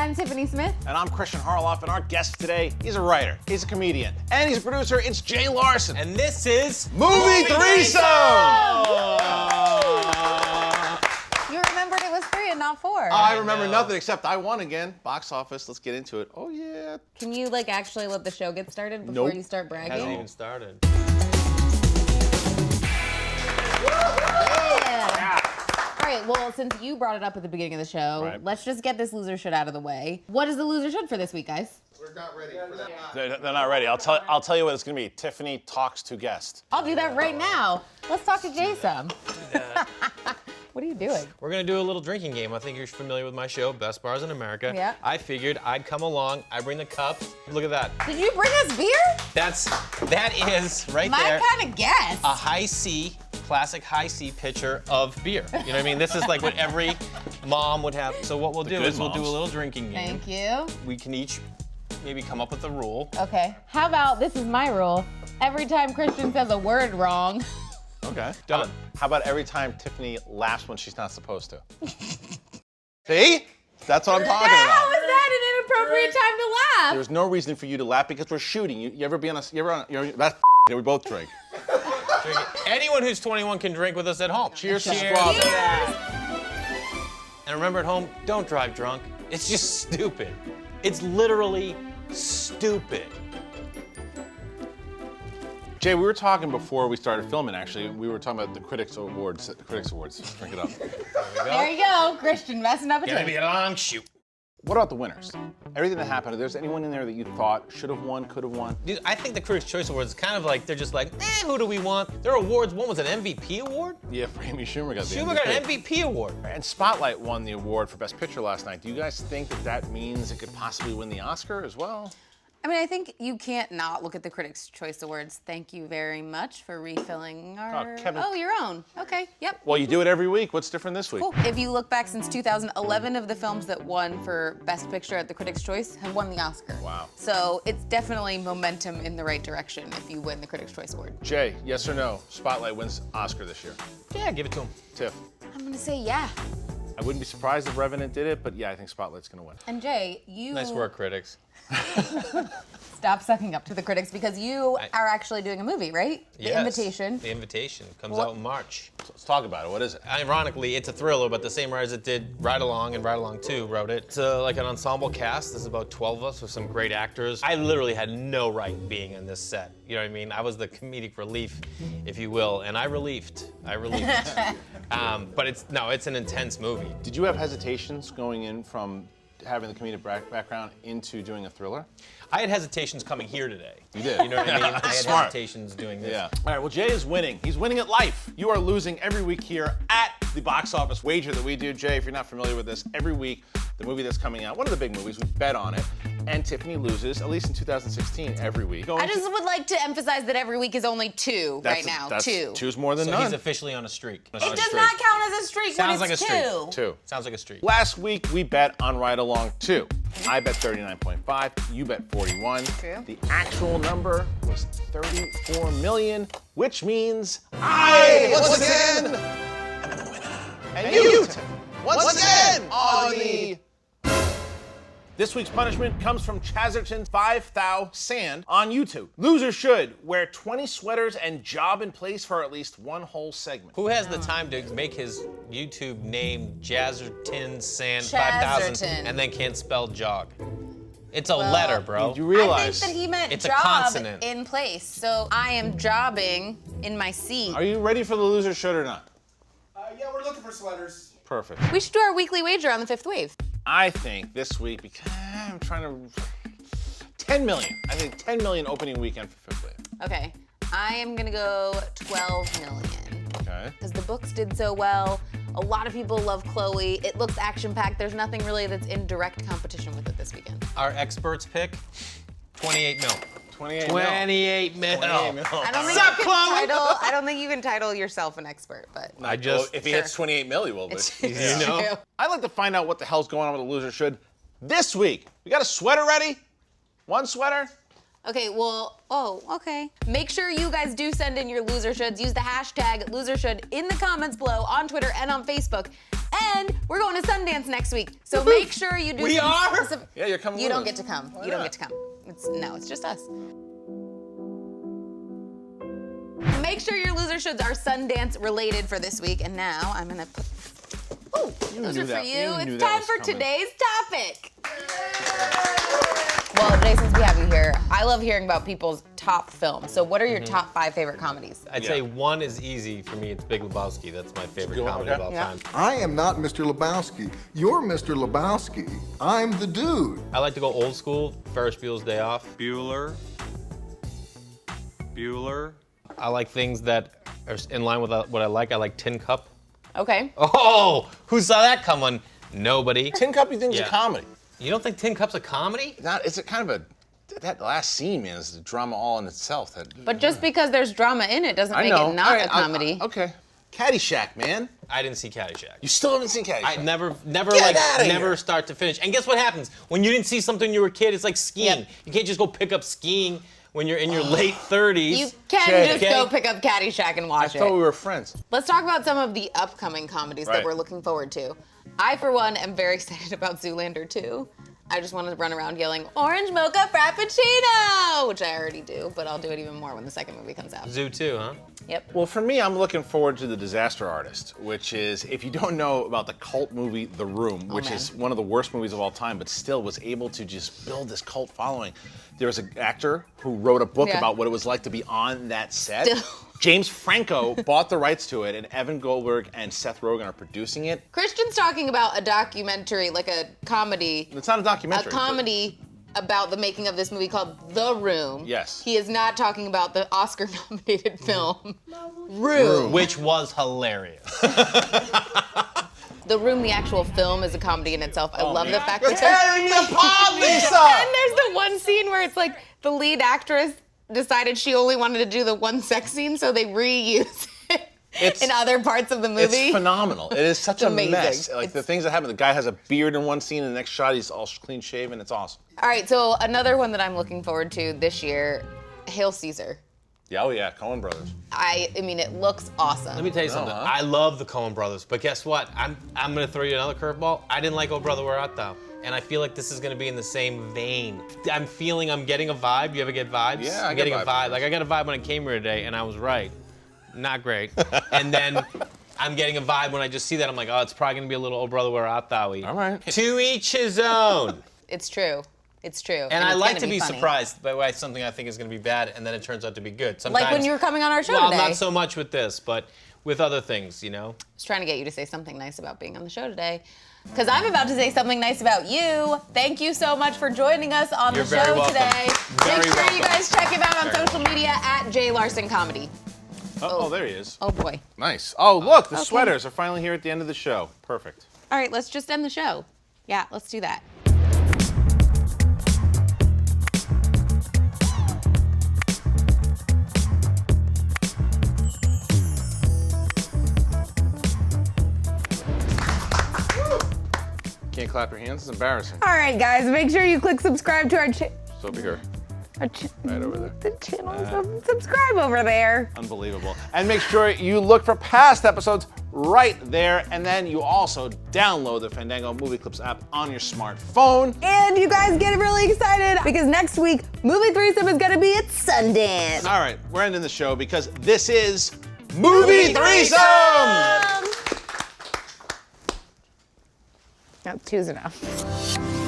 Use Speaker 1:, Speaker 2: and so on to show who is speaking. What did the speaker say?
Speaker 1: I'm Tiffany Smith.
Speaker 2: And I'm Kristian Harloff, and our guest today, he's a writer, he's a comedian, and he's a producer. It's Jay Larson.
Speaker 3: And this is
Speaker 2: Movie3Some!
Speaker 1: You remembered it was 3 and not 4.
Speaker 2: I remember nothing except I won again. Box office, let's get into it. Oh yeah.
Speaker 1: Can you actually let the show get started before you start bragging?
Speaker 3: Hasn't even started.
Speaker 1: Yeah. All right, well, since you brought it up at the beginning of the show, let's just get this loser shit out of the way. What is the loser shit for this week, guys?
Speaker 4: We're not ready for that.
Speaker 2: They're not ready. I'll tell you what it's gonna be. Tiffany talks to guest.
Speaker 1: I'll do that right now. Let's talk to Jay some. What are you doing?
Speaker 3: We're gonna do a little drinking game. I think you're familiar with my show, Best Bars in America.
Speaker 1: Yeah.
Speaker 3: I figured I'd come along, I bring the cups. Look at that.
Speaker 1: Did you bring us beer?
Speaker 3: That is right
Speaker 1: My
Speaker 3: there.
Speaker 1: kind of guess.
Speaker 3: A high C, classic high C pitcher of beer. You know what I mean? This is like what every mom would have. So what we'll do is we'll do a little drinking game.
Speaker 1: Thank you.
Speaker 3: We can each maybe come up with a rule.
Speaker 1: Okay. How about, this is my rule. Every time Kristian says a word wrong.
Speaker 2: Okay.
Speaker 3: Done.
Speaker 2: How about every time Tiffany laughs when she's not supposed to? See? That's what I'm talking
Speaker 1: How
Speaker 2: about.
Speaker 1: is that an inappropriate time to laugh?
Speaker 2: There's no reason for you to laugh because we're shooting. You ever be on a, that's we both drink.
Speaker 3: Anyone who's 21 can drink with us at home.
Speaker 2: Cheers to
Speaker 3: Cheers.
Speaker 2: straw.
Speaker 3: And remember at home, don't drive drunk. It's just stupid. It's literally stupid.
Speaker 2: Jay, we were talking before we started filming, actually. We were talking about the Critics Awards. Drink it up.
Speaker 1: There you go, Kristian messing up a
Speaker 3: Gonna be
Speaker 1: drink.
Speaker 3: a long shoot.
Speaker 2: What about the winners? Everything that happened, if there's anyone in there that you thought should have won, could have won?
Speaker 3: Dude, I think the Critics' Choice Awards is kind of like, they're just like, who do we want? Their awards, one was an MVP award?
Speaker 2: Yeah, for Amy Schumer got the
Speaker 3: Schumer got an MVP award.
Speaker 2: And Spotlight won the award for Best Picture last night. Do you guys think that means it could possibly win the Oscar as well?
Speaker 5: I mean, I think you can't not look at the Critics' Choice Awards. Thank you very much for refilling our...
Speaker 2: Kevin.
Speaker 5: Oh, your own. Okay, yep.
Speaker 2: Well, you do it every week. What's different this week?
Speaker 5: Cool. If you look back since 2011, of the films that won for Best Picture at the Critics' Choice have won the Oscar.
Speaker 2: Wow.
Speaker 5: So it's definitely momentum in the right direction if you win the Critics' Choice Award.
Speaker 2: Jay, yes or no? Spotlight wins Oscar this year.
Speaker 3: Yeah, give it to him.
Speaker 2: Tiff.
Speaker 5: I'm gonna say yeah.
Speaker 2: I wouldn't be surprised if Revenant did it, but yeah, I think Spotlight's gonna win.
Speaker 5: And Jay, you...
Speaker 3: Nice work, critics.
Speaker 5: Stop sucking up to the critics because you are actually doing a movie, right? The
Speaker 3: Yes.
Speaker 5: Invitation.
Speaker 3: The Invitation comes out in March.
Speaker 2: So let's talk about it. What is it?
Speaker 3: Ironically, it's a thriller, but the same writers that did Ride Along and Ride Along 2 wrote it. It's like an ensemble cast. There's about 12 of us with some great actors. I literally had no right being in this set. You know what I mean? I was the comedic relief, if you will, and I relieved. But it's an intense movie.
Speaker 2: Did you have hesitations going in from having the comedic background into doing a thriller?
Speaker 3: I had hesitations coming here today.
Speaker 2: You did.
Speaker 3: You know what I mean? I had
Speaker 2: Smart.
Speaker 3: hesitations doing this.
Speaker 2: Yeah. All right, well, Jay is winning. He's winning at life. You are losing every week here at the box office wager that we do. Jay, if you're not familiar with this, every week, the movie that's coming out, one of the big movies, we bet on it. And Tiffany loses, at least in 2016, every week.
Speaker 5: I just would like to emphasize that every week is only 2 right now. 2.
Speaker 2: Two's more than
Speaker 3: So
Speaker 2: none.
Speaker 3: he's officially on a streak.
Speaker 5: It does not count as a streak
Speaker 3: Sounds
Speaker 5: when
Speaker 3: like
Speaker 5: it's
Speaker 3: a streak.
Speaker 5: 2.
Speaker 2: Two.
Speaker 3: Sounds like a streak.
Speaker 2: Last week, we bet on Ride Along 2. I bet 39.5, you bet 41.
Speaker 5: True.
Speaker 2: The actual number was 34 million, which means I, once again, am the winner. And you, once again, are the... This week's punishment comes from Chazerton's 5,000 Sand on YouTube. Losers should wear 20 sweaters and job in place for at least one whole segment.
Speaker 3: Who has the time to make his YouTube name Jazzerton Sand 5000
Speaker 5: Chazerton.
Speaker 3: and then can't spell jog? It's a letter, bro.
Speaker 2: You
Speaker 5: I
Speaker 2: realize...
Speaker 5: think that he meant
Speaker 3: It's a
Speaker 5: job
Speaker 3: consonant.
Speaker 5: in place. So I am jobbing in my seat.
Speaker 2: Are you ready for the loser should or not?
Speaker 4: Yeah, we're looking for sweaters.
Speaker 2: Perfect.
Speaker 5: We should do our weekly wager on the 5th wave.
Speaker 2: I think this week, because I'm trying to... 10 million. I think 10 million opening weekend for Fifth Wave.
Speaker 5: Okay. I am gonna go 12 million.
Speaker 2: Okay.
Speaker 5: Because the books did so well. A lot of people love Chloe. It looks action-packed. There's nothing really that's in direct competition with it this weekend.
Speaker 3: Our experts pick 28 mil.
Speaker 2: 28
Speaker 3: 28 mil.
Speaker 5: I don't think
Speaker 3: Suck,
Speaker 5: you
Speaker 3: Chloe!
Speaker 5: can title. I don't think you can title yourself an expert, but
Speaker 3: I just,
Speaker 2: if he hits 28 mil, he will be.
Speaker 5: it's
Speaker 3: you know?
Speaker 5: true.
Speaker 2: I'd like to find out what the hell's going on with the loser should this week. We got a sweater ready? One sweater?
Speaker 5: Okay, well, okay. Make sure you guys do send in your loser shoulds. Use the hashtag loser should in the comments below on Twitter and on Facebook. And we're going to Sundance next week. So make sure you do
Speaker 3: We
Speaker 5: some
Speaker 3: are?
Speaker 5: specific-
Speaker 2: Yeah, you're coming
Speaker 5: You
Speaker 2: with
Speaker 5: don't
Speaker 2: us.
Speaker 5: get to come. You don't get to come. It's just us. Make sure your loser shoulds are Sundance related for this week. And now I'm gonna put, ooh, those
Speaker 2: knew
Speaker 5: are for
Speaker 2: that.
Speaker 5: you.
Speaker 2: You knew
Speaker 5: It's
Speaker 2: that
Speaker 5: time
Speaker 2: was
Speaker 5: for
Speaker 2: coming.
Speaker 5: today's topic. Well, Jay, since we have you here, I love hearing about people's top films. So what are your top 5 favorite comedies?
Speaker 3: I'd say one is easy for me. It's Big Lebowski. That's my favorite
Speaker 2: Good one,
Speaker 3: comedy
Speaker 2: okay.
Speaker 3: of all
Speaker 5: Yeah.
Speaker 3: time.
Speaker 6: I am not Mr. Lebowski. You're Mr. Lebowski. I'm the dude.
Speaker 3: I like to go old school. Ferris Bueller's Day Off.
Speaker 7: Bueller.
Speaker 3: I like things that are in line with what I like. I like Tin Cup.
Speaker 5: Okay.
Speaker 3: Oh, who saw that coming? Nobody.
Speaker 2: Tin Cup, you think is a
Speaker 3: Yeah.
Speaker 2: comedy?
Speaker 3: You don't think Tin Cup's a comedy?
Speaker 2: It's a kind of that last scene, man, is the drama all in itself.
Speaker 5: But just because there's drama in it doesn't
Speaker 2: I
Speaker 5: make
Speaker 2: know.
Speaker 5: it not
Speaker 2: All right,
Speaker 5: a comedy.
Speaker 2: okay. Caddyshack, man.
Speaker 3: I didn't see Caddyshack.
Speaker 2: You still haven't seen Caddyshack?
Speaker 3: I never
Speaker 2: Get outta
Speaker 3: never
Speaker 2: here.
Speaker 3: start to finish. And guess what happens? When you didn't see something when you were a kid, it's like skiing.
Speaker 5: Yep.
Speaker 3: You can't just go pick up skiing when you're in your late 30s.
Speaker 5: You can
Speaker 2: Jay.
Speaker 5: just go pick up Caddyshack and
Speaker 2: I
Speaker 5: watch
Speaker 2: thought
Speaker 5: it.
Speaker 2: we were friends.
Speaker 5: Let's talk about some of the upcoming comedies that
Speaker 2: Right.
Speaker 5: we're looking forward to. I, for one, am very excited about Zoolander 2. I just want to run around yelling, Orange Mocha Frappuccino! Which I already do, but I'll do it even more when the second movie comes out.
Speaker 3: Zoo 2, huh?
Speaker 5: Yep.
Speaker 2: Well, for me, I'm looking forward to The Disaster Artist, which is, if you don't know about the cult movie The Room, which
Speaker 5: man.
Speaker 2: is one of the worst movies of all time, but still was able to just build this cult following. There was an actor who wrote a book
Speaker 5: Yeah.
Speaker 2: about what it was like to be on that set.
Speaker 5: Still.
Speaker 2: James Franco bought the rights to it, and Evan Goldberg and Seth Rogen are producing it.
Speaker 5: Christian's talking about a documentary, like a comedy.
Speaker 2: It's not a documentary.
Speaker 5: A comedy about the making of this movie called The Room.
Speaker 2: Yes.
Speaker 5: He is not talking about the Oscar-nominated film Room.
Speaker 3: Which was hilarious.
Speaker 5: The Room, the actual film, is a comedy in itself. I love the fact
Speaker 2: You're
Speaker 5: that
Speaker 2: tearing me apart, Lisa!
Speaker 5: And there's the one scene where it's like the lead actress decided she only wanted to do the one sex scene, so they reuse it in other parts of the movie.
Speaker 2: It's phenomenal. It is such a
Speaker 5: amazing.
Speaker 2: mess. Like the things that happen. The guy has a beard in one scene, and the next shot he's all clean shaven. It's awesome.
Speaker 5: All right, so another one that I'm looking forward to this year, Hail Caesar.
Speaker 2: Yeah, oh yeah, Coen Brothers.
Speaker 5: I mean, it looks awesome.
Speaker 3: Let me tell you something. I love the Coen Brothers, but guess what? I'm gonna throw you another curveball. I didn't like Oh Brother Where Art Thou, and I feel like this is gonna be in the same vein. I'm getting a vibe. You ever get vibes?
Speaker 2: Yeah, I
Speaker 3: I'm
Speaker 2: get
Speaker 3: getting a
Speaker 2: vibes.
Speaker 3: vibe. Like I got a vibe when I came here today, and I was right. Not great. And then I'm getting a vibe when I just see that. I'm like, oh, it's probably gonna be a little Oh Brother Where Art Thou-y.
Speaker 2: All right.
Speaker 3: To each his own.
Speaker 5: It's true. It's true.
Speaker 3: And I
Speaker 5: it's
Speaker 3: like
Speaker 5: gonna
Speaker 3: to be
Speaker 5: funny.
Speaker 3: surprised by something I think is going to be bad, and then it turns out to be good. Sometimes,
Speaker 5: Like when you were coming on our show
Speaker 3: well,
Speaker 5: today.
Speaker 3: not so much with this, but with other things, you know?
Speaker 5: I was trying to get you to say something nice about being on the show today. Because I'm about to say something nice about you. Thank you so much for joining us on
Speaker 3: You're
Speaker 5: the
Speaker 3: very
Speaker 5: show
Speaker 3: welcome.
Speaker 5: today.
Speaker 3: Very
Speaker 5: Make sure
Speaker 3: welcome.
Speaker 5: you guys check him out on
Speaker 3: Very
Speaker 5: social media at J Larson Comedy.
Speaker 2: Oh, there he is.
Speaker 5: Oh boy.
Speaker 2: Nice. Oh, look, the sweaters are finally here at the end of the show. Perfect.
Speaker 5: All right, let's just end the show. Yeah, let's do that.
Speaker 2: Can't clap your hands. It's embarrassing.
Speaker 1: All right, guys, make sure you click subscribe to our
Speaker 2: It's over here. Right over there.
Speaker 1: the channel. Subscribe over there.
Speaker 2: Unbelievable. And make sure you look for past episodes right there. And then you also download the Fandango Movie Clips app on your smartphone.
Speaker 1: And you guys get really excited because next week, Movie3Some is gonna be at Sundance.
Speaker 2: All right, we're ending the show because this is Movie3Some!
Speaker 1: No, two's enough.